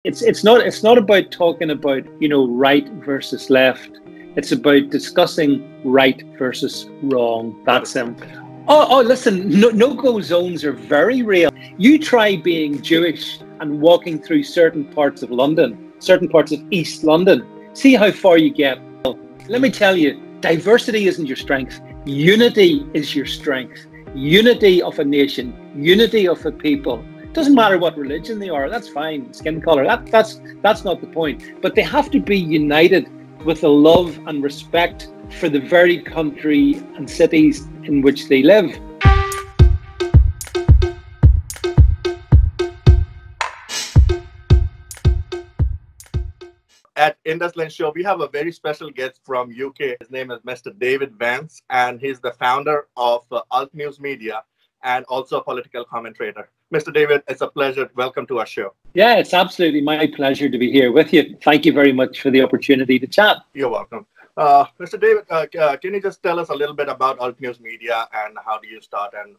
It's not about talking about, right versus left. It's about discussing right versus wrong. That's simple. Oh, listen, no-go zones are very real. You try being Jewish and walking through certain parts of London, certain parts of East London. See how far you get. Let me tell you, diversity isn't your strength. Unity is your strength. Unity of a nation, unity of a people. Doesn't matter what religion they are, that's fine, skin color, that's not the point. But they have to be united with a love and respect for the very country and cities in which they live. At Indus Show, we have a very special guest from UK. His name is Mr. David Vance, and he's the founder of Alt News Media and also a political commentator. Mr. David, it's a pleasure. Welcome to our show. Yeah, it's absolutely my pleasure to be here with you. Thank you very much for the opportunity to chat. You're welcome. Mr. David, can you just tell us a little bit about Alt News Media and how do you start and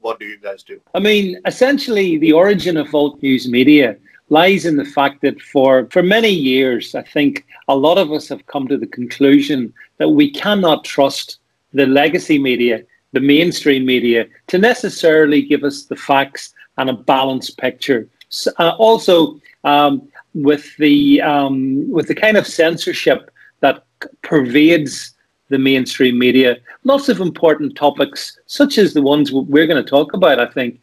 what do you guys do? I mean, essentially, the origin of Alt News Media lies in the fact that for many years, I think a lot of us have come to the conclusion that we cannot trust the legacy media, the mainstream media, to necessarily give us the facts and a balanced picture. Also, with the kind of censorship that pervades the mainstream media, lots of important topics, such as the ones we're going to talk about, I think,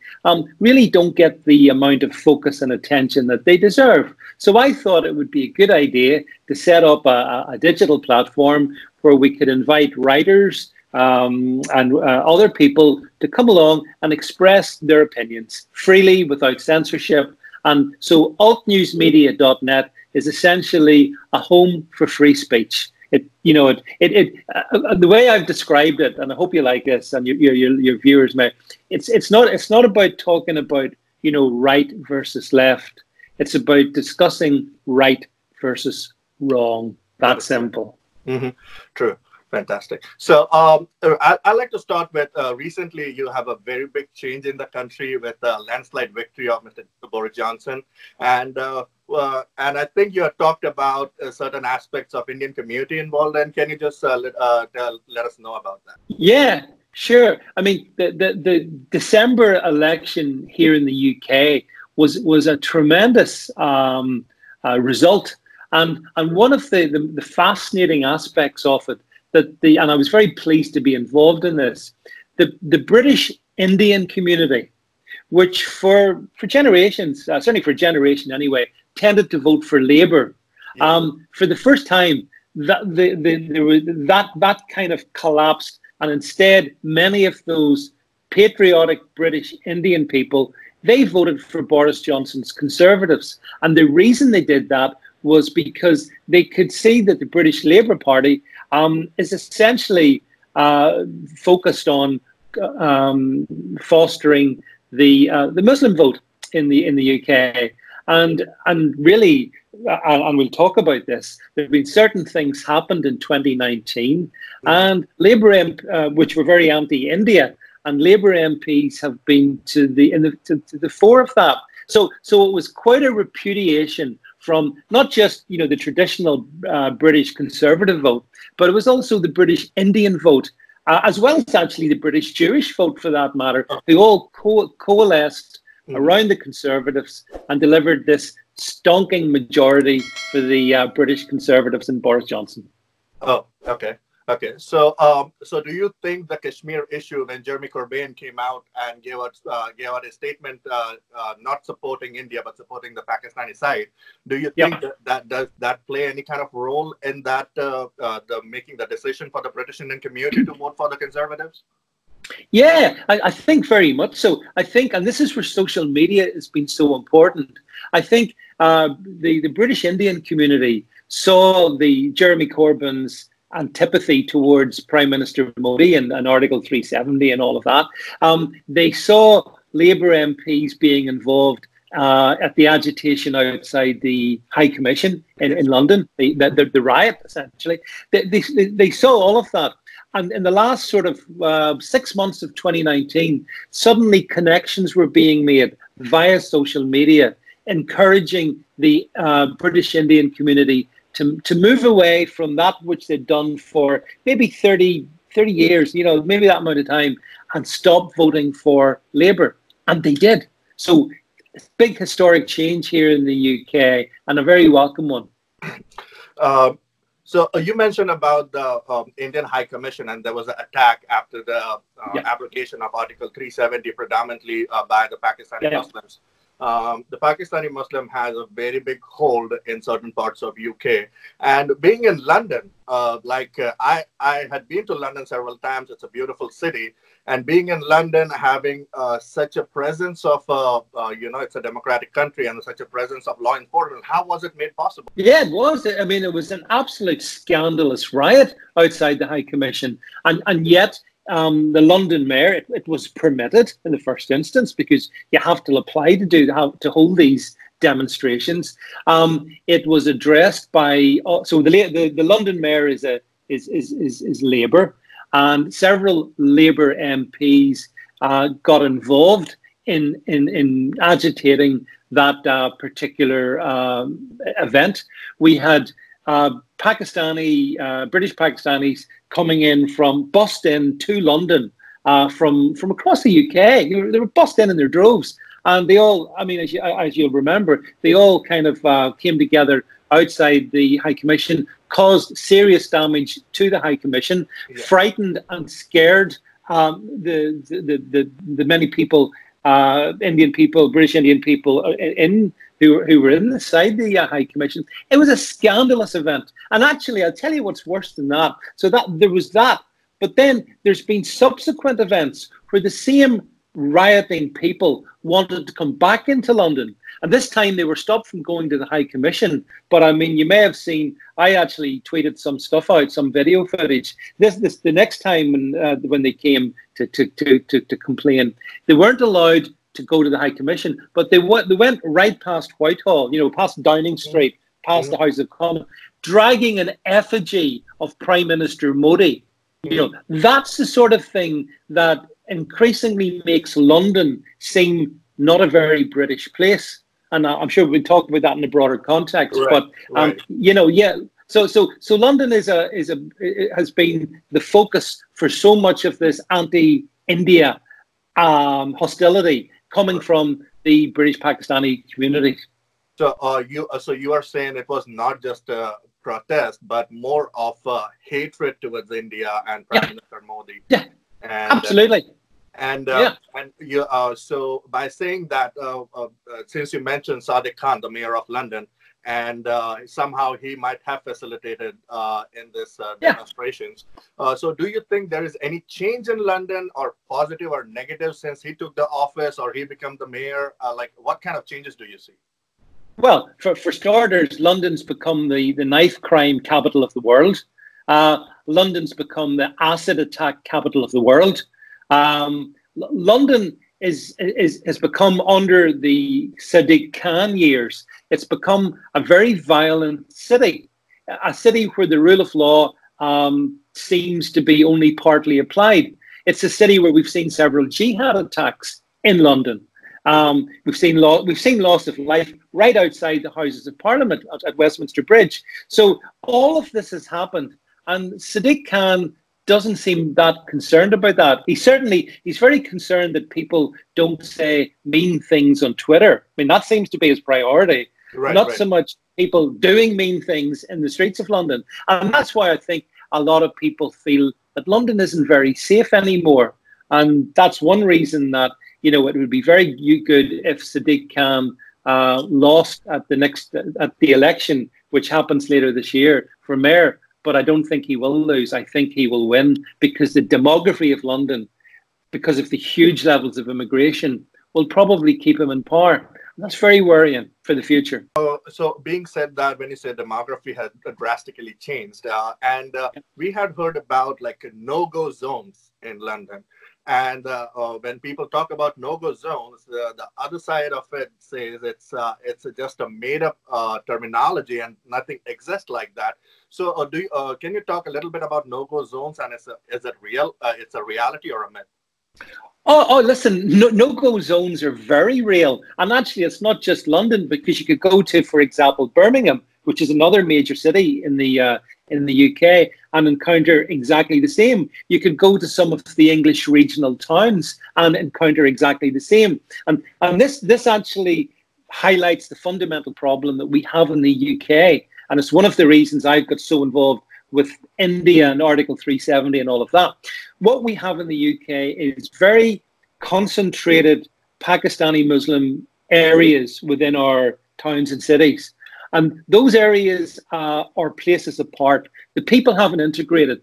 really don't get the amount of focus and attention that they deserve. So I thought it would be a good idea to set up a digital platform where we could invite writers and other people to come along and express their opinions freely without censorship. And so altnewsmedia.net is essentially a home for free speech. The way I've described it, and I hope you like this, and your viewers may. It's not about talking about right versus left. It's about discussing right versus wrong. That's simple. Mm-hmm. True. Fantastic. So I'd like to start with recently you have a very big change in the country with the landslide victory of Mr. Boris Johnson. And I think you have talked about certain aspects of Indian community involved. And can you just let us know about that? Yeah, sure. I mean, the December election here in the UK was a tremendous result. And one of the fascinating aspects of it, and I was very pleased to be involved in this, the British Indian community, which for generations, certainly for a generation anyway, tended to vote for Labour. For the first time, that kind of collapsed, and instead many of those patriotic British Indian people, they voted for Boris Johnson's Conservatives. And the reason they did that was because they could see that the British Labour Party is essentially focused on fostering the Muslim vote in the UK, and really, and we'll talk about this. There have been certain things happened in 2019, and Labour which were very anti-India, and Labour MPs have been to the fore of that. So it was quite a repudiation from not just the traditional British Conservative vote, but it was also the British Indian vote, as well as actually the British Jewish vote for that matter, who all coalesced around the Conservatives and delivered this stonking majority for the British Conservatives and Boris Johnson. Oh, okay. Okay, so do you think the Kashmir issue, when Jeremy Corbyn came out and gave out a statement not supporting India but supporting the Pakistani side, do you think that does that play any kind of role in that the making the decision for the British Indian community to vote for the Conservatives? Yeah, I think very much so. I think, and this is where social media has been so important. I think the British Indian community saw the Jeremy Corbyn's antipathy towards Prime Minister Modi and Article 370 and all of that. They saw Labour MPs being involved at the agitation outside the High Commission in London, the riot, essentially. They saw all of that. And in the last sort of 6 months of 2019, suddenly connections were being made via social media encouraging the British Indian community to move away from that which they'd done for maybe 30 years, maybe that amount of time, and stop voting for Labour. And they did. So big historic change here in the UK, and a very welcome one. So you mentioned about the Indian High Commission, and there was an attack after the abrogation of Article 370, predominantly by the Pakistani Muslims. The Pakistani Muslim has a very big hold in certain parts of UK. And being in London, I had been to London several times. It's a beautiful city. And being in London, having such a presence of, it's a democratic country and such a presence of law enforcement, how was it made possible? Yeah, it was. I mean, it was an absolute scandalous riot outside the High Commission. And yet, the London mayor, it was permitted in the first instance because you have to apply to hold these demonstrations. It was addressed by the London mayor is Labour, and several Labour MPs got involved in agitating that particular event. We had British Pakistanis coming in bussed in to London from across the UK. They were bussed in their droves, and they all, I mean, as you'll remember, they all kind of came together outside the High Commission, caused serious damage to the High Commission, frightened and scared the many people, Indian people, British Indian people who were inside the High Commission. It was a scandalous event. And actually, I'll tell you what's worse than that. So that there was that. But then there's been subsequent events where the same rioting people wanted to come back into London. And this time they were stopped from going to the High Commission. But I mean, you may have seen, I actually tweeted some stuff out, some video footage. The next time when they came to complain, they weren't allowed to go to the High Commission, but they went right past Whitehall, past Downing Street, past the House of Commons, dragging an effigy of Prime Minister Modi. That's the sort of thing that increasingly makes London seem not a very British place. And I'm sure we'll talk about that in a broader context. Right, but So London has been the focus for so much of this anti-India hostility coming from the British Pakistani community. So you are saying it was not just a protest, but more of a hatred towards India and Prime Minister Modi. Yeah, and, absolutely. So by saying that, since you mentioned Sadiq Khan, the mayor of London, and somehow he might have facilitated in this demonstrations. So do you think there is any change in London, or positive or negative, since he took the office or he became the mayor? What kind of changes do you see? Well, for starters, London's become the knife crime capital of the world. London's become the acid attack capital of the world. London has become, under the Sadiq Khan years, it's become a very violent city, a city where the rule of law seems to be only partly applied. It's a city where we've seen several jihad attacks in London. We've seen loss of life right outside the Houses of Parliament at Westminster Bridge. So all of this has happened, and Sadiq Khan doesn't seem that concerned about that. He's very concerned that people don't say mean things on Twitter. I mean, that seems to be his priority. Not so much people doing mean things in the streets of London. And that's why I think a lot of people feel that London isn't very safe anymore. And that's one reason that, it would be very good if Sadiq Khan lost at the election, which happens later this year, for mayor. But I don't think he will lose. I think he will win, because the demography of London, because of the huge levels of immigration, will probably keep him in power. And that's very worrying for the future. So being said that, when you say demography has drastically changed, we had heard about no-go zones in London. And when people talk about no-go zones, the other side of it says it's just a made-up terminology and nothing exists like that. So can you talk a little bit about no-go zones, and is it real? It's a reality or a myth? Listen, no-go zones are very real. And actually, it's not just London, because you could go to, for example, Birmingham, which is another major city in the UK, and encounter exactly the same. You could go to some of the English regional towns and encounter exactly the same. And this actually highlights the fundamental problem that we have in the UK. And it's one of the reasons I've got so involved with India and Article 370 and all of that. What we have in the UK is very concentrated Pakistani Muslim areas within our towns and cities. And those areas are places apart. The people haven't integrated.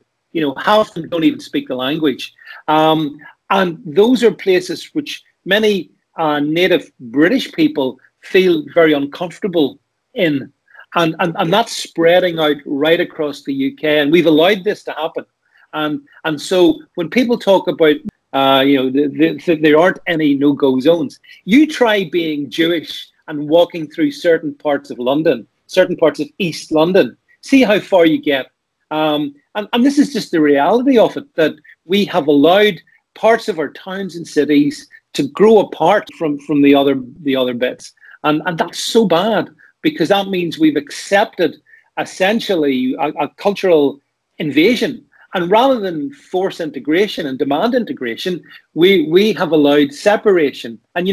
Half of them don't even speak the language. And those are places which many native British people feel very uncomfortable in. And that's spreading out right across the UK. And we've allowed this to happen. And so when people talk about, there aren't any no-go zones, you try being Jewish and walking through certain parts of London, certain parts of East London, see how far you get. And this is just the reality of it, that we have allowed parts of our towns and cities to grow apart from the other bits. And that's so bad, because that means we've accepted essentially a cultural invasion. And rather than force integration and demand integration, we have allowed separation. And,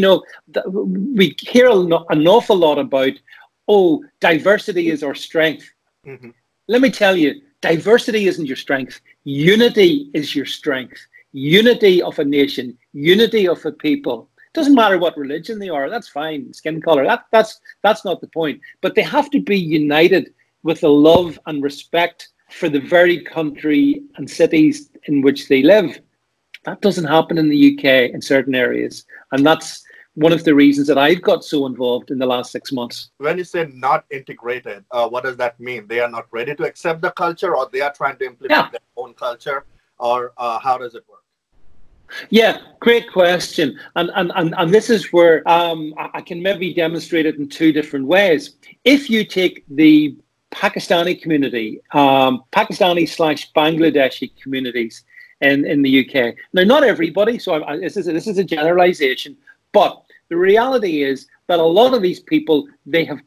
we hear an awful lot about, diversity is our strength. Mm-hmm. Let me tell you, diversity isn't your strength. Unity is your strength. Unity of a nation, unity of a people. Doesn't matter what religion they are. That's fine. Skin color. That's not the point. But they have to be united with a love and respect for the very country and cities in which they live. That doesn't happen in the UK in certain areas. And that's one of the reasons that I've got so involved in the last 6 months. When you say not integrated, what does that mean? They are not ready to accept the culture, or they are trying to implement their own culture, or how does it work? Yeah, great question. And this is where I can maybe demonstrate it in two different ways. If you take the Pakistani community, Pakistani/Bangladeshi communities in the UK. Now, not everybody, so this is a generalization, but the reality is that a lot of these people, they have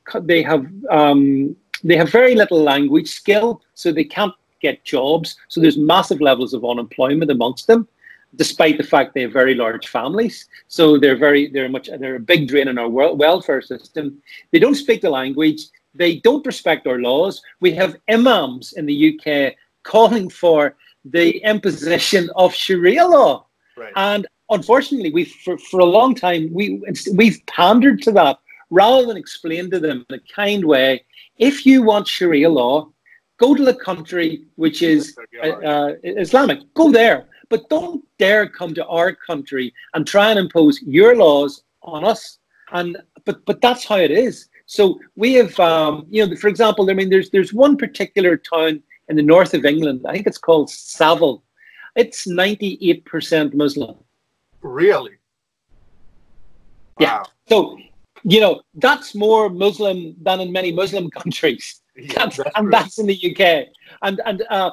very little language skill, so they can't get jobs. So there's massive levels of unemployment amongst them, despite the fact they have very large families. So they're a big drain on our welfare system. They don't speak the language. They don't respect our laws. We have imams in the UK calling for the imposition of Sharia law. Right. And unfortunately, for a long time, we've pandered to that rather than explain to them in a kind way. If you want Sharia law, go to the country which is Islamic. Go there. But don't dare come to our country and try and impose your laws on us. But that's how it is. So we have, for example, there's one particular town in the north of England. I think it's called Savile. It's 98% Muslim. Really? Yeah. Wow. So, that's more Muslim than in many Muslim countries. Yeah, that's in the UK. And I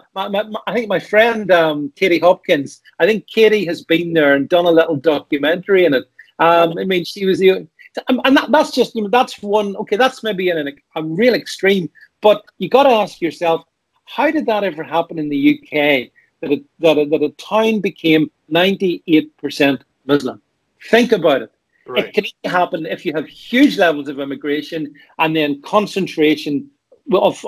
think my friend Katie Hopkins, I think Katie has been there and done a little documentary in it. She was and that's just, that's one, okay, that's maybe a real extreme, but you got to ask yourself, how did that ever happen in the UK, that a town became 98% Muslim? Think about it. Right. It can only happen if you have huge levels of immigration and then concentration of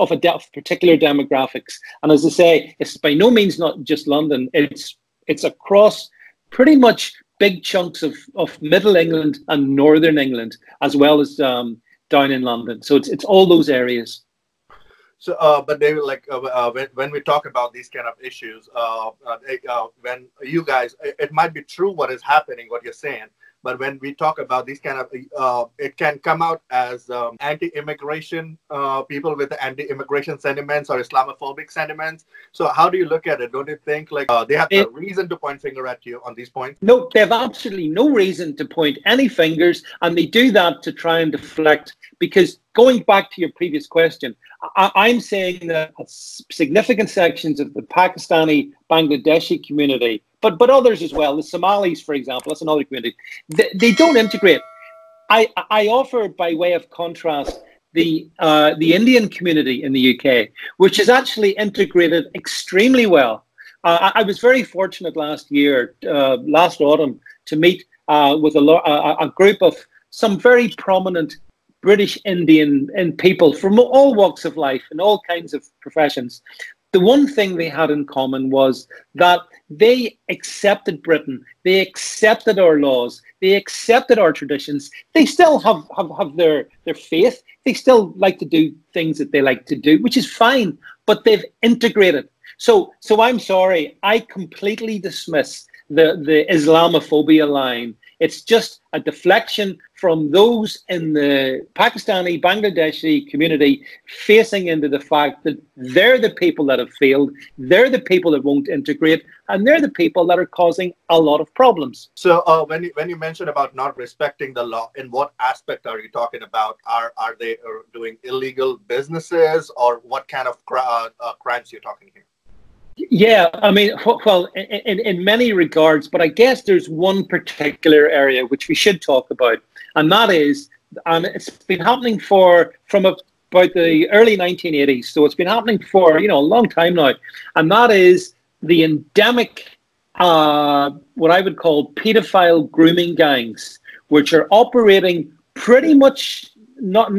particular demographics. And as I say, it's by no means not just London. It's across pretty much big chunks of Middle England and Northern England, as well as down in London. So it's all those areas. So, but David, when we talk about these kind of issues, when you guys, it might be true what is happening, what you're saying, but when we talk about these kind of, it can come out as anti-immigration, people with anti-immigration sentiments or Islamophobic sentiments. So how do you look at it? Don't you think they have a reason to point finger at you on these points? No, they have absolutely no reason to point any fingers, and they do that to try and deflect, because going back to your previous question, I'm saying that significant sections of the Pakistani Bangladeshi community, but others as well, the Somalis, for example, that's another community, they don't integrate. I offer, by way of contrast, the Indian community in the UK, which is actually integrated extremely well. I was very fortunate last autumn, to meet with a group of some very prominent British Indian people from all walks of life and all kinds of professions. The one thing they had in common was that they accepted Britain, they accepted our laws, they accepted our traditions. They still have their faith. They still like to do things that they like to do, which is fine, but they've integrated. So I'm sorry, I completely dismiss the Islamophobia line. It's just a deflection from those in the Pakistani, Bangladeshi community facing into the fact that they're the people that have failed, they're the people that won't integrate, and they're the people that are causing a lot of problems. So when you mentioned about not respecting the law, in what aspect are you talking about? Are they doing illegal businesses, or what kind of crimes you're talking here? Yeah, I mean, well, in many regards, but I guess there's one particular area which we should talk about, and that is, and it's been happening from about the early 1980s, so it's been happening for a long time now, and that is the endemic, what I would call pedophile grooming gangs, which are operating pretty much not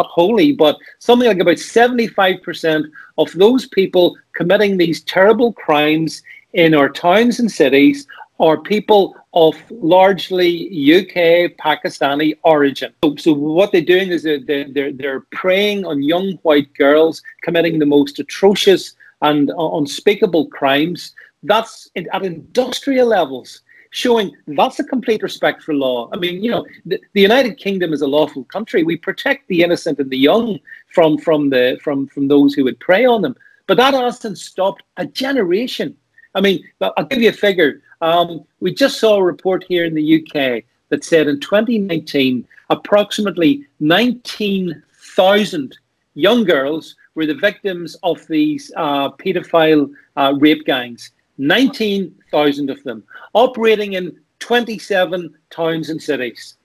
wholly, but something like about 75% of those people committing these terrible crimes in our towns and cities are people of largely UK, Pakistani origin. So what they're doing is they're preying on young white girls, committing the most atrocious and unspeakable crimes. That's at industrial levels, showing that's a complete respect for law. I mean, the United Kingdom is a lawful country. We protect the innocent and the young from those who would prey on them. But that hasn't stopped a generation. I mean, I'll give you a figure. We just saw a report here in the UK that said in 2019, approximately 19,000 young girls were the victims of these paedophile rape gangs. 19,000 of them, operating in 27 towns and cities.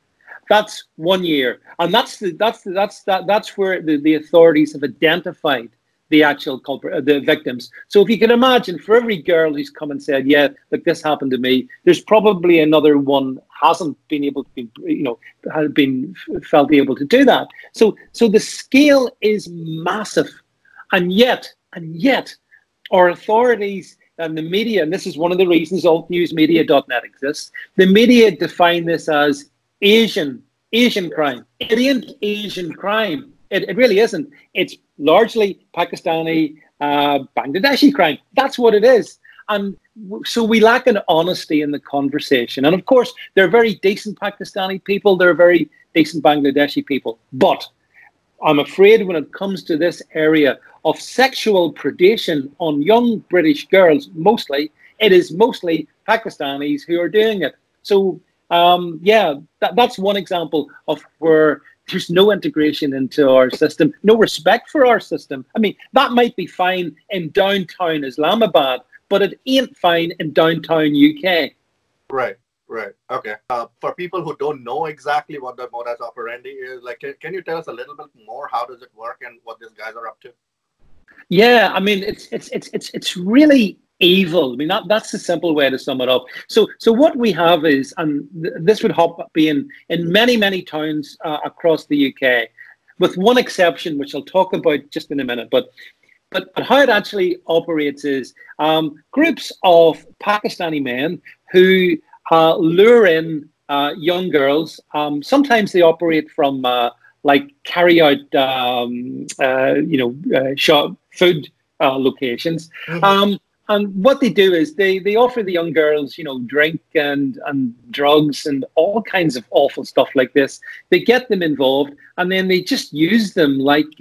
That's 1 year, and that's where the authorities have identified the actual culprit, the victims. So if you can imagine, for every girl who's come and said, "Yeah, look, this happened to me," there's probably another one hasn't been able to be, has been felt able to do that. So the scale is massive, and yet our authorities and the media, and this is one of the reasons altnewsmedia.net exists, the media define this as Asian crime. It ain't Asian crime. It really isn't. It's largely Pakistani, Bangladeshi crime. That's what it is. And so we lack an honesty in the conversation. And of course, they're very decent Pakistani people. They're very decent Bangladeshi people. But I'm afraid when it comes to this area of sexual predation on young British girls, it is mostly Pakistanis who are doing it. So, that's one example of where there's no integration into our system, no respect for our system. I mean, that might be fine in downtown Islamabad, but it ain't fine in downtown UK. Right. Okay. For people who don't know exactly what the modus operandi is, like, can you tell us a little bit more? How does it work and what these guys are up to? Yeah, I mean, it's really evil. I mean, that's the simple way to sum it up. So what we have is, and this would be in many towns across the UK, with one exception, which I'll talk about just in a minute. But how it actually operates is groups of Pakistani men who lure in young girls. Sometimes they operate from carry out food locations. Mm-hmm. And what they do is they offer the young girls, drink and drugs and all kinds of awful stuff like this. They get them involved, and then they just use them like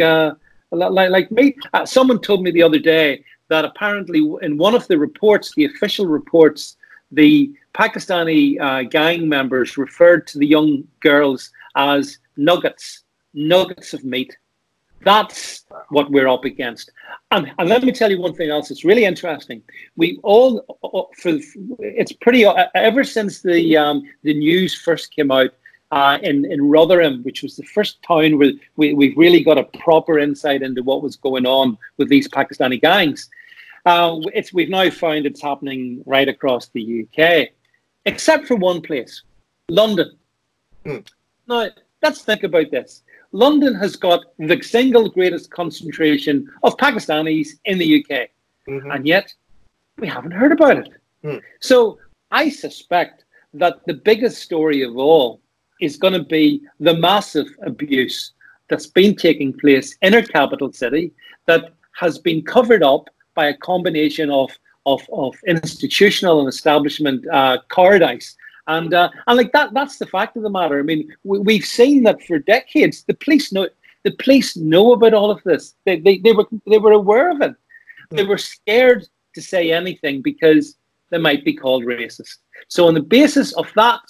me. Someone told me the other day that apparently in one of the reports, the official reports, the Pakistani gang members referred to the young girls as nuggets. nuggets of meat. That's what we're up against. And let me tell you one thing else that's really interesting. We all, it's pretty, ever since the news first came out in Rotherham, which was the first town where we've really got a proper insight into what was going on with these Pakistani gangs. We've now found it's happening right across the UK, except for one place, London. Now, let's think about this. London has got the single greatest concentration of Pakistanis in the UK, and yet we haven't heard about it. So I suspect that the biggest story of all is going to be the massive abuse that's been taking place in our capital city that has been covered up by a combination of institutional and establishment cowardice. And like that's the fact of the matter. I mean, we've seen that for decades. The police know about all of this. They were aware of it. They were scared to say anything because they might be called racist. So on the basis of that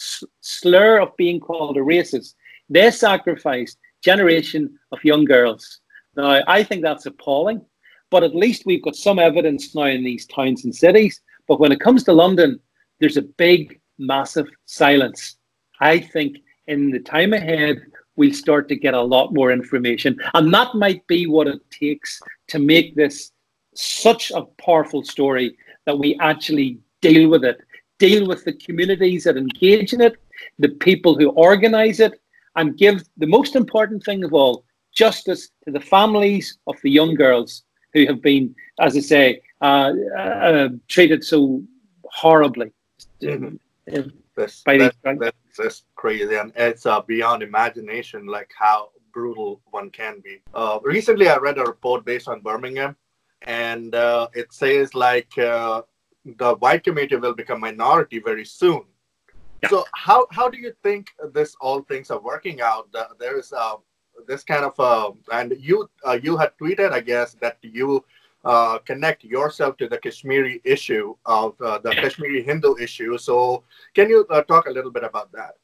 slur of being called a racist, they sacrificed generation of young girls. Now, I think that's appalling, but at least we've got some evidence now in these towns and cities. But when it comes to London, there's a big, massive silence. I think in the time ahead, we'll start to get a lot more information. And that might be what it takes to make this such a powerful story that we actually deal with it, deal with the communities that engage in it, the people who organize it, and give the most important thing of all, justice to the families of the young girls who have been, as I say, treated so horribly. That's crazy, and it's beyond imagination, like how brutal one can be. Recently, I read a report based on Birmingham, and it says like the white community will become minority very soon. Yeah. So how do you think this all things are working out? There is this kind of and you had tweeted, I guess, that you connect yourself to the Kashmiri issue of the Kashmiri Hindu issue. So can you talk a little bit about that?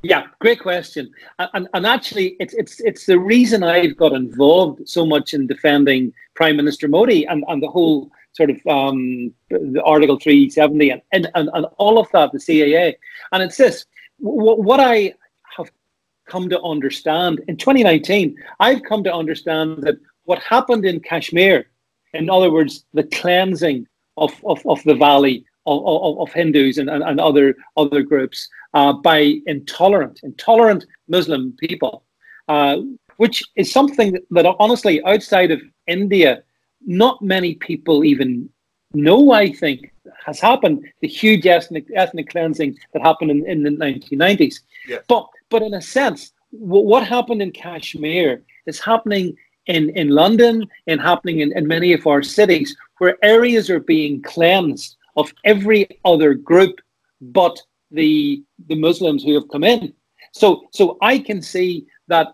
Yeah, great question. And actually, it's the reason I've got involved so much in defending Prime Minister Modi and the whole sort of the Article 370 and all of that, the CAA. And it's this, what I have come to understand in 2019, I've come to understand that what happened in Kashmir, in other words, the cleansing of the valley of Hindus and other groups by intolerant Muslim people, which is something that honestly, outside of India, not many people even know, I think, has happened. The huge ethnic cleansing that happened in the 1990s. Yes. But in a sense, what happened in Kashmir is happening in London and happening in many of our cities, where areas are being cleansed of every other group but the Muslims who have come in. So I can see that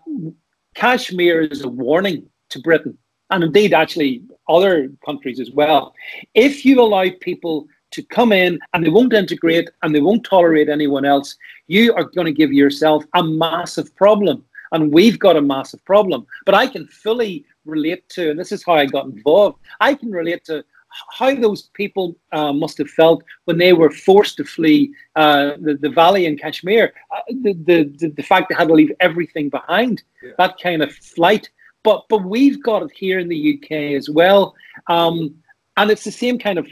Kashmir is a warning to Britain, and indeed actually other countries as well. If you allow people to come in and they won't integrate and they won't tolerate anyone else, you are going to give yourself a massive problem. And we've got a massive problem. But I can fully relate to, and this is how I got involved, I can relate to how those people must have felt when they were forced to flee the valley in Kashmir. The fact they had to leave everything behind, that kind of flight. But we've got it here in the UK as well. And it's the same kind of,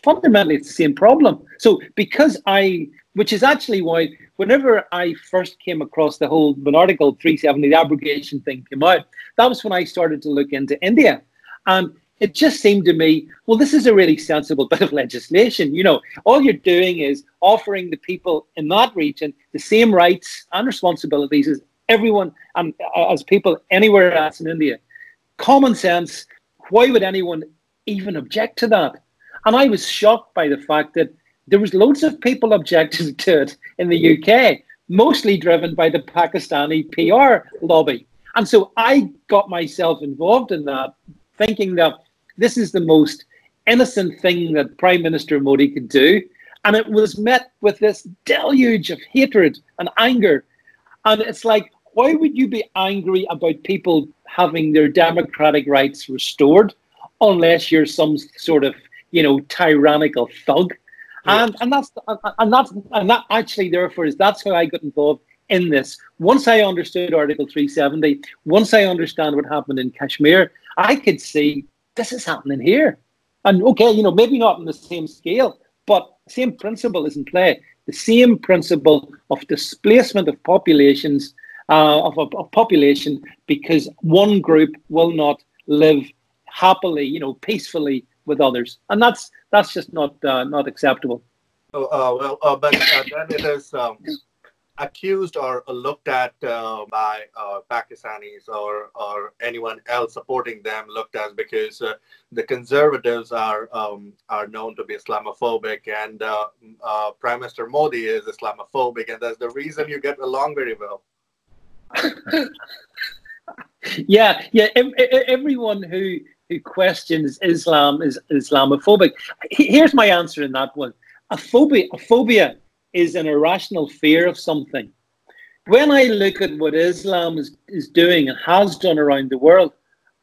fundamentally, it's the same problem. So which is actually why whenever I first came across the whole, when Article 370, the abrogation thing came out, that was when I started to look into India. And it just seemed to me, well, this is a really sensible bit of legislation. You know, all you're doing is offering the people in that region the same rights and responsibilities as everyone and as people anywhere else in India. Common sense. Why would anyone even object to that? And I was shocked by the fact that there was loads of people objecting to it in the UK, mostly driven by the Pakistani PR lobby. And so I got myself involved in that, thinking that this is the most innocent thing that Prime Minister Modi could do. And it was met with this deluge of hatred and anger. And it's like, Why would you be angry about people having their democratic rights restored unless you're some sort of, tyrannical thug? Yeah. And that actually, therefore, that's how I got involved in this. Once I understood Article 370, once I understand what happened in Kashmir, I could see this is happening here. And okay, maybe not on the same scale, but the same principle is in play. The same principle of displacement of populations, of population, because one group will not live happily, peacefully with others, and that's just not acceptable. But then it is accused or looked at by Pakistanis or anyone else supporting them, looked at because the conservatives are known to be Islamophobic, and Prime Minister Modi is Islamophobic, and that's the reason you get along very well. Yeah. Everyone who questions Islam is Islamophobic. Here's my answer in that one. A phobia is an irrational fear of something. When I look at what Islam is doing and has done around the world,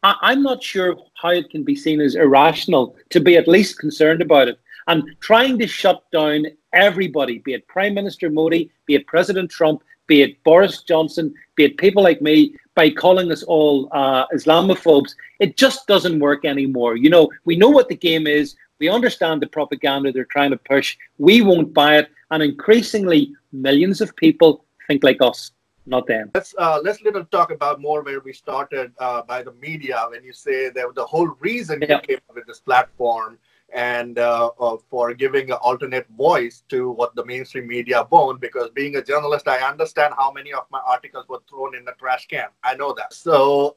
I'm not sure how it can be seen as irrational to be at least concerned about it. And trying to shut down everybody, be it Prime Minister Modi, be it President Trump, be it Boris Johnson, be it people like me, by calling us all Islamophobes, it just doesn't work anymore. We know what the game is. We understand the propaganda they're trying to push. We won't buy it. And increasingly, millions of people think like us, not them. Let's little talk about more where we started by the media, when you say that the whole reason you came up with this platform and for giving an alternate voice to what the mainstream media won't, because being a journalist, I understand how many of my articles were thrown in the trash can. I know that. So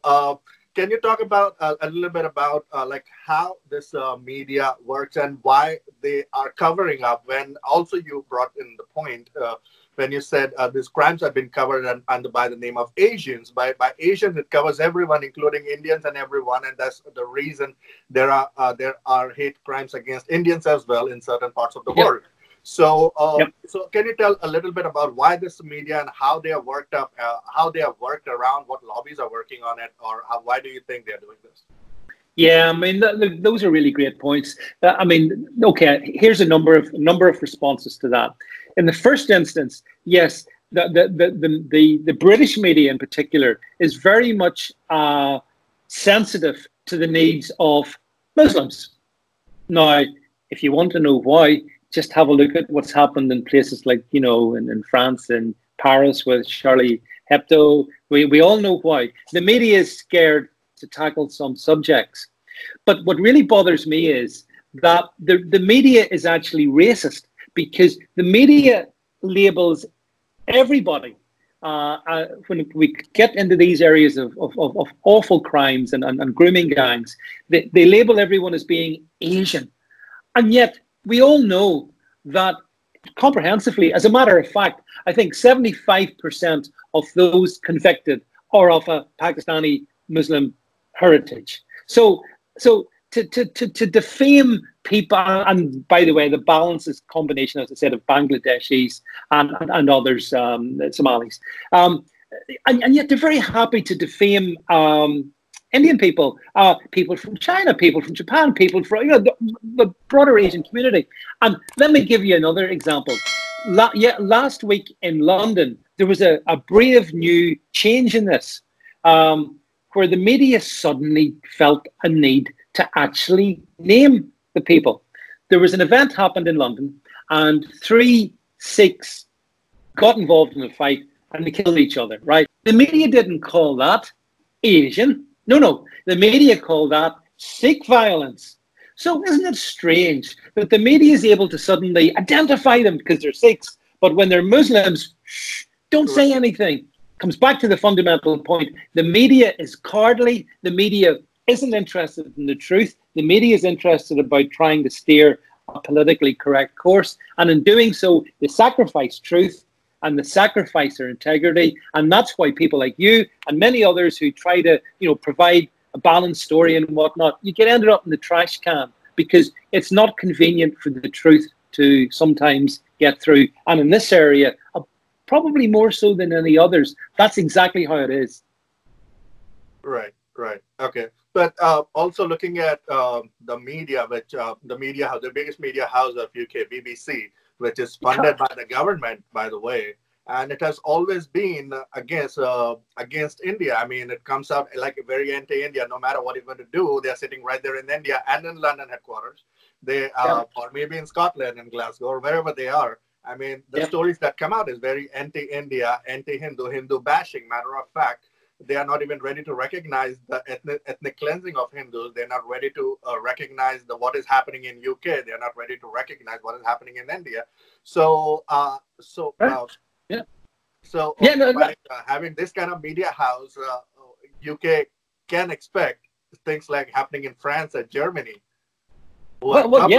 can you talk about a little bit about like how this media works and why they are covering up, when also you brought in the point when you said these crimes have been covered under by the name of Asians. By Asians, it covers everyone, including Indians and everyone, and that's the reason there are hate crimes against Indians as well in certain parts of the world. So, so can you tell a little bit about why this media and how they have worked up, how they have worked around, what lobbies are working on it, or why do you think they're doing this? Yeah, I mean, those are really great points. I mean, okay, here's a number of responses to that. In the first instance, yes, the British media in particular is very much sensitive to the needs of Muslims. Now, if you want to know why, just have a look at what's happened in places like, in France and Paris with Charlie Hebdo. We all know why. The media is scared to tackle some subjects. But what really bothers me is that the media is actually racist, because the media labels everybody. When we get into these areas of awful crimes and grooming gangs, they label everyone as being Asian. And yet we all know that comprehensively, as a matter of fact, I think 75% of those convicted are of a Pakistani Muslim heritage. So to defame people, and by the way, the balance is a combination, as I said, of Bangladeshis and others, Somalis, and yet they're very happy to defame Indian people, people from China, people from Japan, people from the broader Asian community. And let me give you another example. Last week in London, there was a brave new change in this, where the media suddenly felt a need to actually name the people. There was an event happened in London, and 3 Sikhs got involved in a fight and they killed each other, right? The media didn't call that Asian. No. The media called that Sikh violence. So isn't it strange that the media is able to suddenly identify them because they're Sikhs, but when they're Muslims, don't say anything? Comes back to the fundamental point. The media is cowardly. The media isn't interested in the truth. The media is interested about trying to steer a politically correct course. And in doing so, they sacrifice truth and they sacrifice their integrity. And that's why people like you and many others who try to, provide a balanced story and whatnot, you get ended up in the trash can because it's not convenient for the truth to sometimes get through. And in this area, probably more so than any others. That's exactly how it is. Right, right. Okay. But also looking at the media, which the media house, the biggest media house of UK, BBC, which is funded by the government, by the way, and it has always been against India. I mean, it comes out like very anti-India. No matter what you're going to do, they're sitting right there in India and in London headquarters. They or maybe in Scotland, in Glasgow, or wherever they are. I mean, the stories that come out is very anti-India, anti-Hindu, Hindu bashing. Matter of fact, they are not even ready to recognize the ethnic cleansing of Hindus. They're not ready to recognize what is happening in UK. They're not ready to recognize what is happening in India. So, by having this kind of media house, UK can expect things like happening in France and Germany. Well,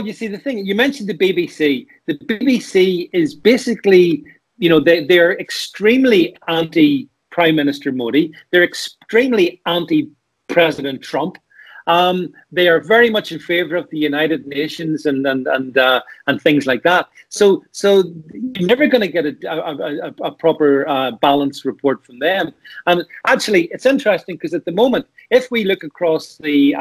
you see, the thing, you mentioned the BBC. The BBC is basically, they're extremely anti-Prime Minister Modi. They're extremely anti-President Trump. They are very much in favor of the United Nations and things like that. So you're never going to get a proper balanced report from them. And actually, it's interesting because at the moment, if we look across the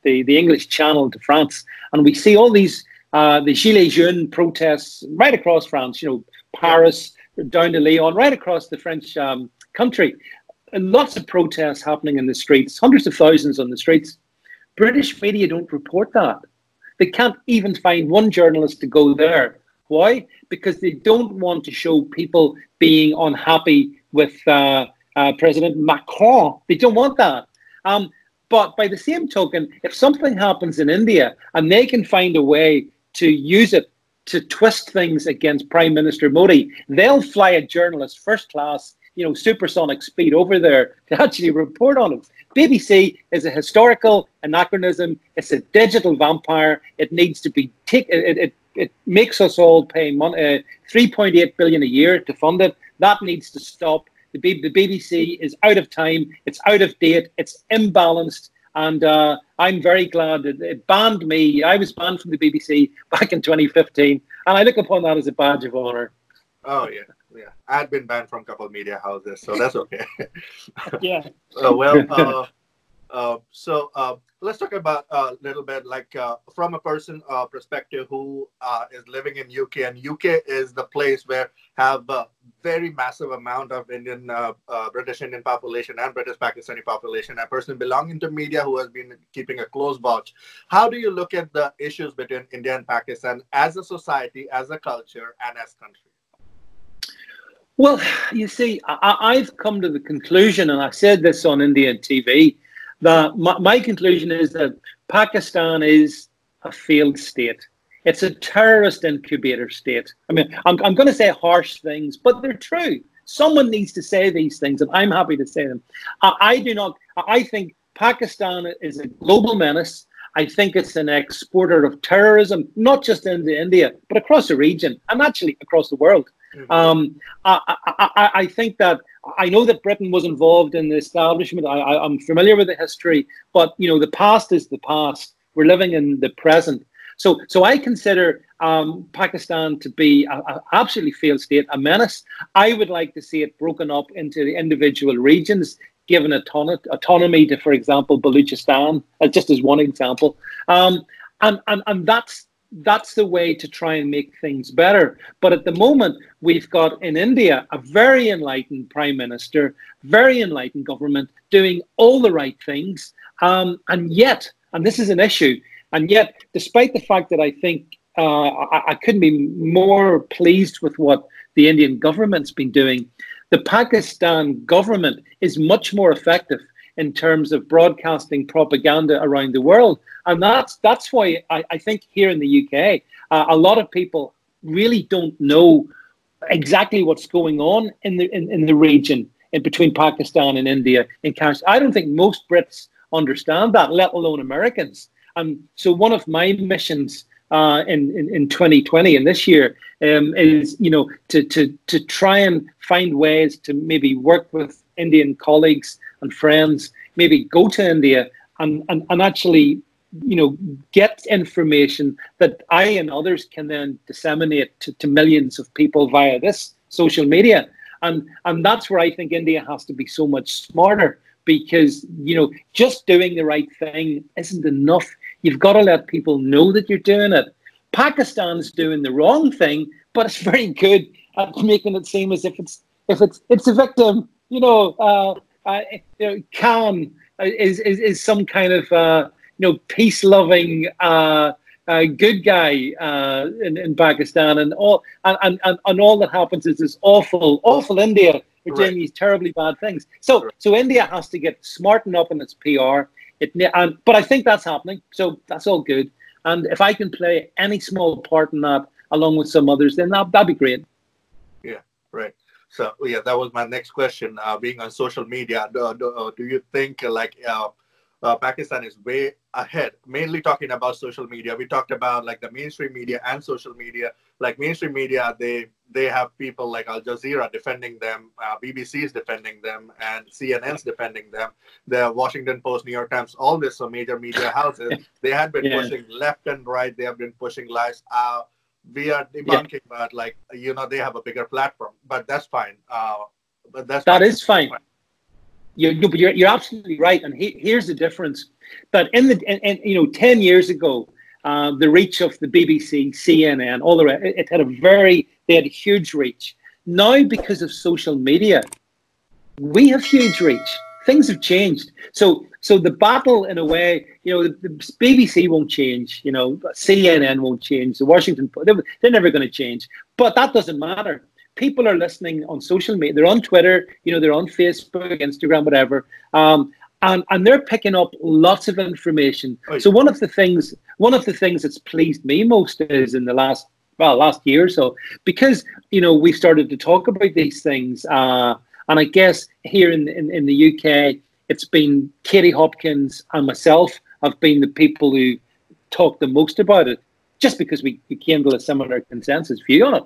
English Channel to France, and we see all these the Gilets jaunes protests right across France, Paris down to Lyon, right across the French country. And lots of protests happening in the streets, hundreds of thousands on the streets. British media don't report that. They can't even find one journalist to go there. Why? Because they don't want to show people being unhappy with President Macron. They don't want that. But by the same token, if something happens in India and they can find a way to use it to twist things against Prime Minister Modi, they'll fly a journalist first class, supersonic speed over there to actually report on it. BBC is a historical anachronism. It's a digital vampire. It needs to be it makes us all pay money, 3.8 billion a year to fund it. That needs to stop. The BBC is out of time. It's out of date. It's imbalanced. And I'm very glad that it banned me. I was banned from the BBC back in 2015. And I look upon that as a badge of honor. Oh, yeah. Yeah, I've been banned from a couple of media houses, so that's okay. Yeah. So let's talk about a little bit from a person perspective who is living in UK, and UK is the place where have a very massive amount of British Indian population and British Pakistani population. A person belonging to media who has been keeping a close watch. How do you look at the issues between India and Pakistan as a society, as a culture, and as country? Well, you see, I've come to the conclusion, and I said this on Indian TV, that my conclusion is that Pakistan is a failed state. It's a terrorist incubator state. I mean, I'm going to say harsh things, but they're true. Someone needs to say these things, and I'm happy to say them. I think Pakistan is a global menace. I think it's an exporter of terrorism, not just into India, but across the region, and actually across the world. I think that I know that Britain was involved in the establishment. I'm familiar with the history, but the past is the past. We're living in the present. So I consider Pakistan to be an absolutely failed state, a menace. I would like to see it broken up into the individual regions, given autonomy to, for example, Baluchistan, just as one example. And that's the way to try and make things better. But at the moment, we've got in India a very enlightened prime minister, very enlightened government doing all the right things. And yet, and this is an issue, and yet, despite the fact that I think I couldn't be more pleased with what the Indian government's been doing, the Pakistan government is much more effective in terms of broadcasting propaganda around the world. And that's why I think here in the UK, a lot of people really don't know exactly what's going on in the region in between Pakistan and India in Kashmir. I don't think most Brits understand that, let alone Americans. And so one of my missions in 2020 and this year is to try and find ways to maybe work with Indian colleagues and friends, maybe go to India and actually get information that I and others can then disseminate to millions of people via this social media. And that's where I think India has to be so much smarter, because, just doing the right thing isn't enough. You've got to let people know that you're doing it. Pakistan's doing the wrong thing, but it's very good at making it seem as if it's a victim. Khan is some kind of peace-loving good guy in Pakistan, and all that happens is this awful India. We're doing these terribly bad things. So India has to get smartened up in its PR. But I think that's happening. So that's all good. And if I can play any small part in that, along with some others, then that'd be great. Yeah, right. So yeah, that was my next question. Being on social media, do you think Pakistan is way ahead? Mainly talking about social media. We talked about like the mainstream media and social media. Like mainstream media, they have people like Al Jazeera defending them, BBC's defending them, and CNN's defending them. The Washington Post, New York Times, all these major media houses, they had been pushing left and right. They have been pushing lies. We are debunking, but they have a bigger platform. But that's fine. That is fine. You're absolutely right. And here's the difference. But in 10 years ago, the reach of the BBC, CNN, all the rest, they had a huge reach. Now, because of social media, we have huge reach. Things have changed. So the battle, in a way, the BBC won't change. CNN won't change. The Washington Post, they're never going to change. But that doesn't matter. People are listening on social media. They're on Twitter. They're on Facebook, Instagram, whatever. And they're picking up lots of information. Oh, yeah. So one of the things that's pleased me most is in the last year or so, because we've started to talk about these things. And I guess here in the UK, it's been Katie Hopkins and myself have been the people who talked the most about it, just because we came to a similar consensus view on it.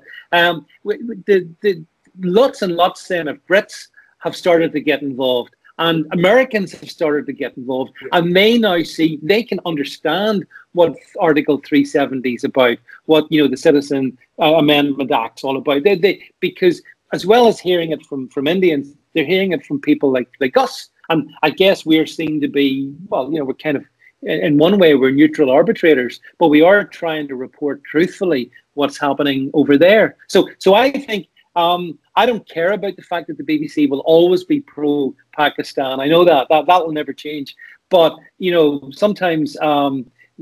The lots and lots then of Brits have started to get involved, and Americans have started to get involved, and they now see, they can understand what Article 370 is about, what the Citizen Amendment Act's all about. Because as well as hearing it from Indians, they're hearing it from people like us. And I guess we're seen to be, we're kind of, in one way, we're neutral arbitrators, but we are trying to report truthfully what's happening over there. So I think, I don't care about the fact that the BBC will always be pro-Pakistan. I know that will never change. But, sometimes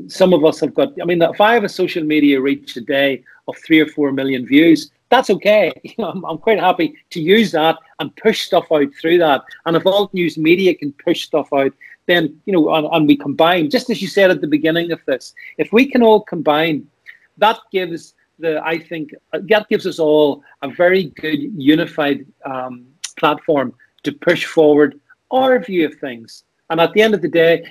some of us have got, if I have a social media reach a day of 3 or 4 million views, that's okay. I'm quite happy to use that and push stuff out through that. And if alt news media can push stuff out, then, and we combine, just as you said at the beginning of this, if we can all combine, that gives us all a very good unified platform to push forward our view of things. And at the end of the day,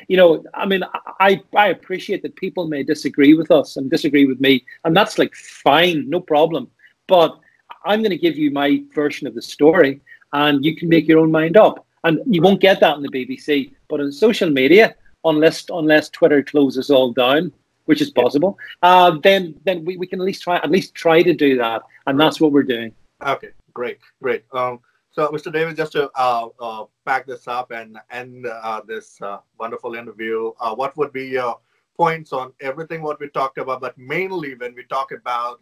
I appreciate that people may disagree with us and disagree with me, and that's fine, no problem. But I'm going to give you my version of the story, and you can make your own mind up. And you won't get that in the BBC, but on social media, unless Twitter closes all down, which is possible, then we can at least try to do that, and that's what we're doing. Okay, great. So, Mr. David, just to pack this up and end this wonderful interview, what would be your points on everything what we talked about, but mainly when we talk about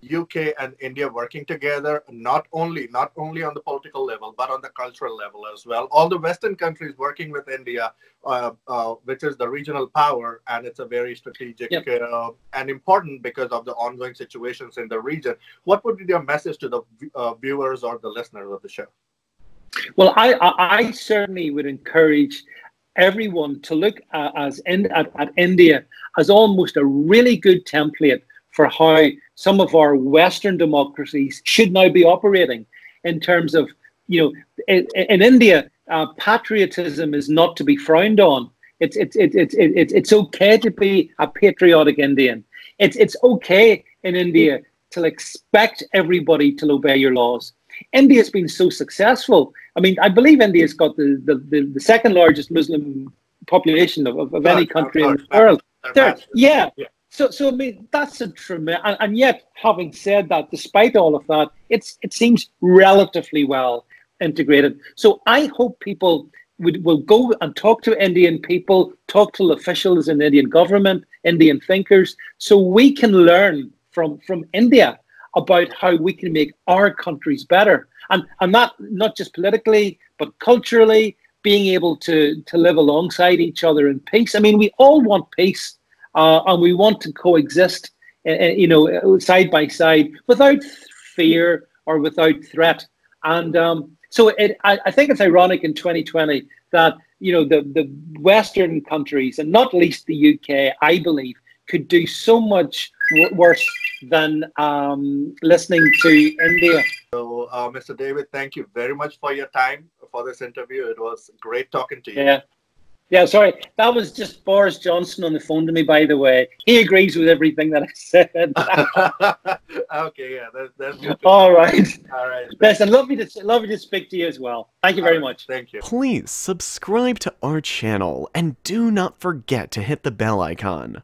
UK and India working together, not only on the political level, but on the cultural level as well. All the Western countries working with India, which is the regional power, and it's a very strategic and important because of the ongoing situations in the region. What would be your message to the viewers or the listeners of the show? Well, I certainly would encourage everyone to look at India as almost a really good template for how some of our Western democracies should now be operating, in terms of, in India, patriotism is not to be frowned on. It's okay to be a patriotic Indian. It's okay in India to expect everybody to obey your laws. India's been so successful. I believe India's got the second largest Muslim population of any country in the world. Yeah. So I mean, that's a tremendous, and yet, having said that, despite all of that, it seems relatively well integrated. So I hope people will go and talk to Indian people, talk to officials in the Indian government, Indian thinkers, so we can learn from India about how we can make our countries better, and that not just politically but culturally, being able to live alongside each other in peace. I mean, we all want peace. And we want to coexist, side by side, without fear or without threat. And so I think it's ironic in 2020 that the Western countries, and not least the UK, I believe, could do so much worse than listening to India. So, Mr. David, thank you very much for your time for this interview. It was great talking to you. Yeah. Yeah, sorry. That was just Boris Johnson on the phone to me, by the way. He agrees with everything that I said. Okay, yeah, that's good. All right. All right. Listen, lovely to speak to you as well. Thank you very much. Thank you. Please subscribe to our channel and do not forget to hit the bell icon.